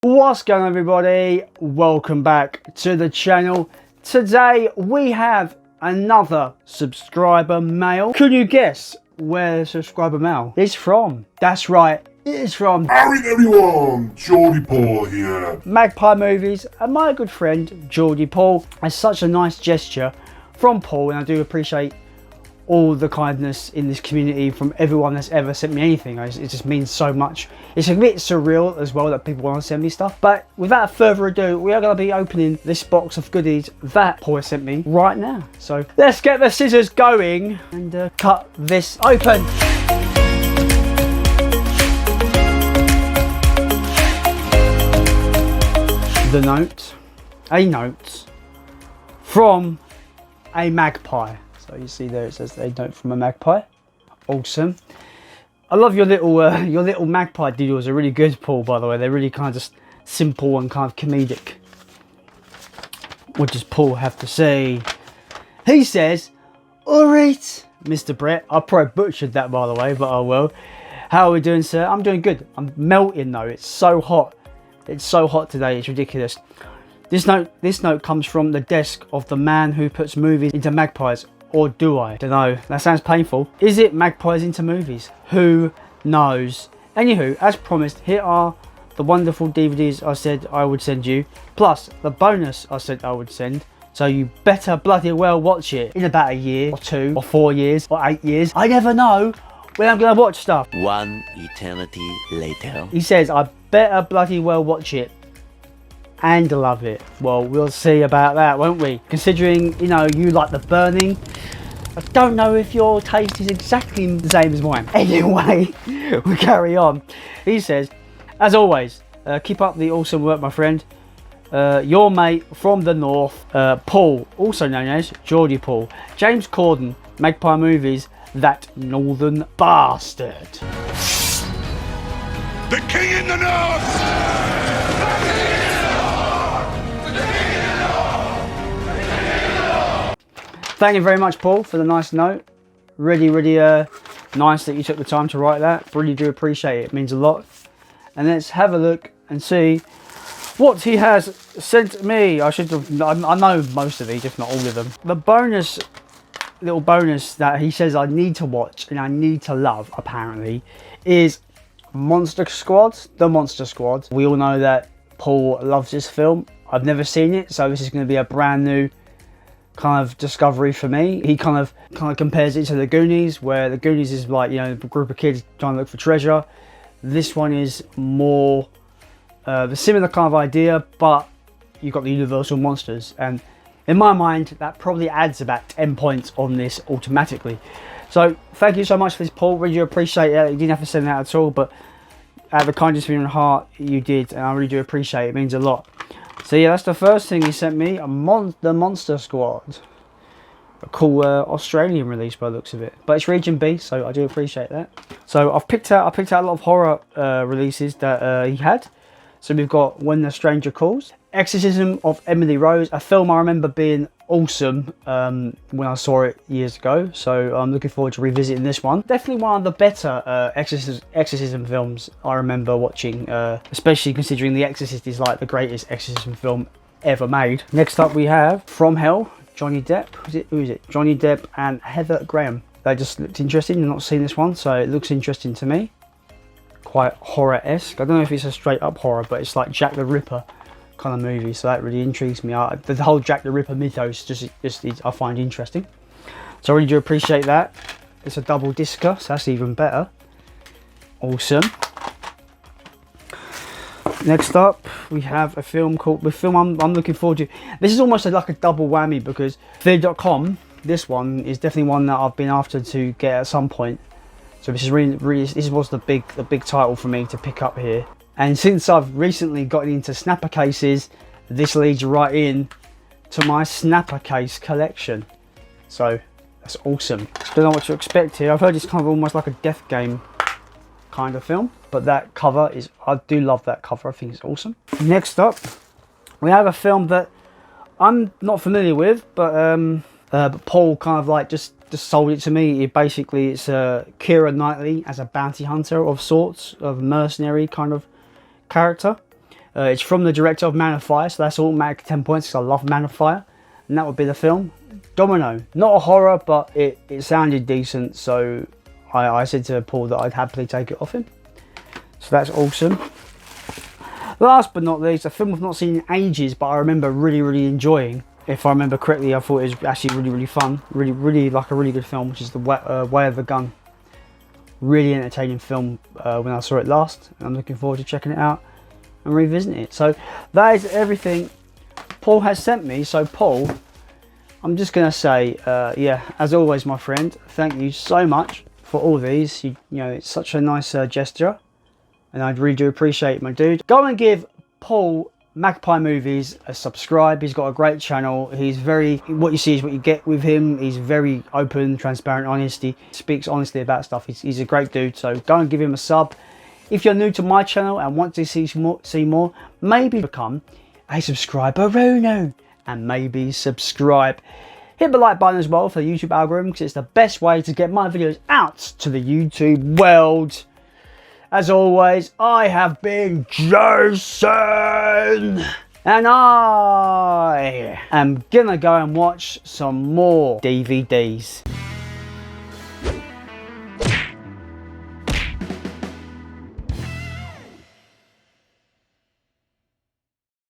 What's going on, everybody? Welcome back to the channel. Today we have another subscriber mail. Could you guess where the subscriber mail is from? That's right, it is from Howdy everyone, Geordie Paul here. Magpie Movies, and my good friend Geordie Paul. It's such a nice gesture from Paul, and I do appreciate all the kindness in this community from everyone that's ever sent me anything. It just means so much. It's a bit surreal as well that people want to send me stuff. But without further ado, we are going to be opening this box of goodies that Paul has sent me right now. So let's get the scissors going and cut this open. A note from a magpie. So you see there it says a note from a magpie. Awesome. I love your little magpie doodles are really good, Paul, by the way. They're really kind of just simple and kind of comedic. What does Paul have to say? He says, alright, Mr. Brett. I probably butchered that, by the way, but oh well. How are we doing, sir? I'm doing good. I'm melting though. It's so hot. It's so hot today, it's ridiculous. This note comes from the desk of the man who puts movies into magpies. Or do I? Don't know. That sounds painful. Is it magpies into movies? Who knows? Anywho, as promised, here are the wonderful DVDs I said I would send you, plus the bonus I said I would send. So you better bloody well watch it in about a year, or 2, or 4 years, or 8 years. I never know when I'm gonna watch stuff. One eternity later. He says I better bloody well watch it and love it. Well, we'll see about that, won't we? Considering, you know, you like the burning, I don't know if your taste is exactly the same as mine. Anyway, we carry on. He says, as always, keep up the awesome work, my friend. Your mate from the north, Paul, also known as Geordie Paul. James Corden, Magpie Movies, that northern bastard. The king in the north! Thank you very much, Paul, for the nice note. Really nice that you took the time to write that. Really do appreciate it. It means a lot. And let's have a look and see what he has sent me. I know most of these, if not all of them. The little bonus that he says I need to watch and I need to love, apparently, is Monster Squad. The Monster Squad. We all know that Paul loves this film. I've never seen it, so this is going to be a brand new kind of discovery for me. He kind of compares it to the Goonies, where the Goonies is like, you know, a group of kids trying to look for treasure. This one is more the similar kind of idea, but you've got the universal monsters, and in my mind that probably adds about 10 points on this automatically. So thank you so much for this, Paul. Really do appreciate it. You didn't have to send that at all, but out of the kindness of your heart you did, and I really do appreciate it. It means a lot. So yeah, that's the first thing he sent me, the Monster Squad. A cool Australian release by the looks of it. But it's region B, so I do appreciate that. So I picked out a lot of horror releases that he had. So we've got When the Stranger Calls, Exorcism of Emily Rose, a film I remember being awesome when I saw it years ago. So I'm looking forward to revisiting this one. Definitely one of the better exorcism films I remember watching, especially considering The Exorcist is like the greatest exorcism film ever made. Next up we have From Hell, Johnny Depp. Who is it? Johnny Depp and Heather Graham. They just looked interesting. I've not seen this one, so it looks interesting to me. Quite horror-esque. I don't know if it's a straight up horror, but it's like Jack the Ripper kind of movie, so that really intrigues me. The whole Jack the Ripper mythos just I find interesting, so I really do appreciate that. It's a double discer, so that's even better. Awesome. Next up we have a film called I'm looking forward to. This is almost like a double whammy, because Fear.com, this one is definitely one that I've been after to get at some point. So this is really this was the big title for me to pick up here. And since I've recently gotten into snapper cases, this leads right in to my snapper case collection. So that's awesome. Don't know what to expect here. I've heard it's kind of almost like a death game kind of film, but that cover is, I do love that cover. I think it's awesome. Next up, we have a film that I'm not familiar with, but Paul kind of like just sold it to me. It's Keira Knightley as a bounty hunter of sorts, of mercenary kind of character. It's from the director of Man of Fire, so that's automatic 10 points because I love Man of Fire. And that would be the film. Domino. Not a horror, but it sounded decent, so I said to Paul that I'd happily take it off him. So that's awesome. Last but not least, a film I've not seen in ages, but I remember really enjoying. If I remember correctly, I thought it was actually really fun. Really like a really good film, which is The Way of the Gun. Really entertaining film when I saw it last. And I'm looking forward to checking it out and revisiting it. So that is everything Paul has sent me. So Paul, I'm just going to say, yeah, as always, my friend, thank you so much for all these. You know, it's such a nice gesture. And I really do appreciate it, my dude. Go and give Paul Magpie Movies a subscribe. He's got a great channel. He's very, what you see is what you get with him. He's very open, transparent, honest. He speaks honestly about stuff. He's a great dude. So go and give him a sub. If you're new to my channel and want to see more, maybe become a subscriber-oono and maybe subscribe. Hit the like button as well for the YouTube algorithm, because it's the best way to get my videos out to the YouTube world. As always, I have been Jason, and I am gonna go and watch some more DVDs.